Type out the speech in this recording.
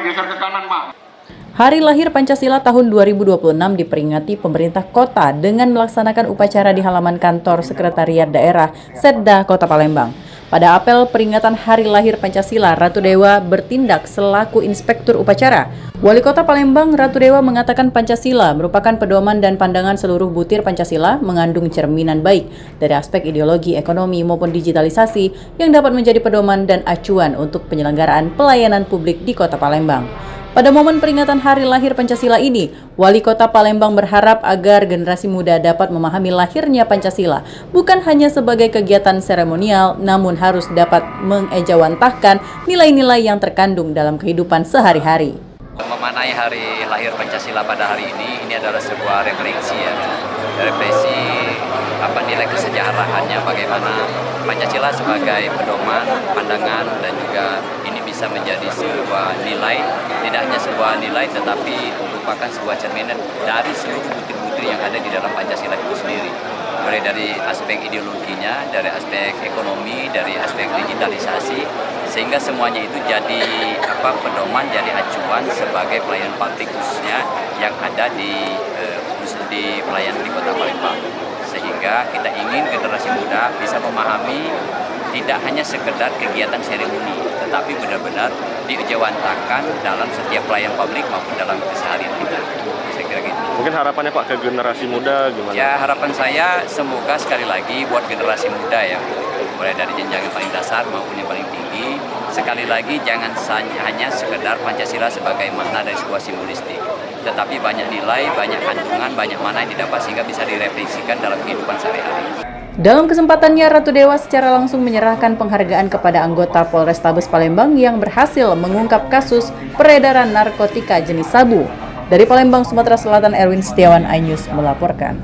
geser ke kanan, Pak. Hari lahir Pancasila tahun 2026 diperingati pemerintah kota dengan melaksanakan upacara di halaman kantor Sekretariat Daerah Setda Kota Palembang. Pada apel peringatan Hari Lahir Pancasila, Ratu Dewa bertindak selaku inspektur upacara. Wali Kota Palembang, Ratu Dewa mengatakan Pancasila merupakan pedoman dan pandangan seluruh butir Pancasila mengandung cerminan baik dari aspek ideologi, ekonomi maupun digitalisasi yang dapat menjadi pedoman dan acuan untuk penyelenggaraan pelayanan publik di Kota Palembang. Pada momen peringatan Hari Lahir Pancasila ini, Wali Kota Palembang berharap agar generasi muda dapat memahami lahirnya Pancasila bukan hanya sebagai kegiatan seremonial, namun harus dapat mengejawantahkan nilai-nilai yang terkandung dalam kehidupan sehari-hari. Memaknai Hari Lahir Pancasila pada hari ini adalah sebuah refleksi nilai kesejarahannya, bagaimana Pancasila sebagai pedoman, pandangan, dan juga ini bisa menjadi sebuah nilai, tidak hanya sebuah nilai tetapi merupakan sebuah cerminan dari seluruh butir-butir yang ada di dalam Pancasila itu sendiri. Mulai dari aspek ideologinya, dari aspek ekonomi, dari aspek digitalisasi, sehingga semuanya itu jadi pedoman, jadi acuan sebagai pelayanan publik khususnya yang ada di pelayanan di Kota Palembang. Sehingga kita ingin generasi muda bisa memahami tidak hanya sekedar kegiatan seremoni, tetapi benar-benar diejawantahkan dalam setiap pelayanan publik maupun dalam keseharian kita. Saya kira gitu. Mungkin harapannya Pak ke generasi muda gimana? Ya, harapan saya semoga sekali lagi buat generasi muda ya, mulai dari jenjang yang paling dasar maupun yang paling tinggi, sekali lagi jangan hanya sekedar Pancasila sebagai makna dari sebuah simbolistik, tetapi banyak nilai, banyak kandungan, banyak mana yang didapat sehingga bisa direfleksikan dalam kehidupan sehari-hari. Dalam kesempatannya, Ratu Dewa secara langsung menyerahkan penghargaan kepada anggota Polrestabes Palembang yang berhasil mengungkap kasus peredaran narkotika jenis sabu. Dari Palembang, Sumatera Selatan, Erwin Setiawan, iNews melaporkan.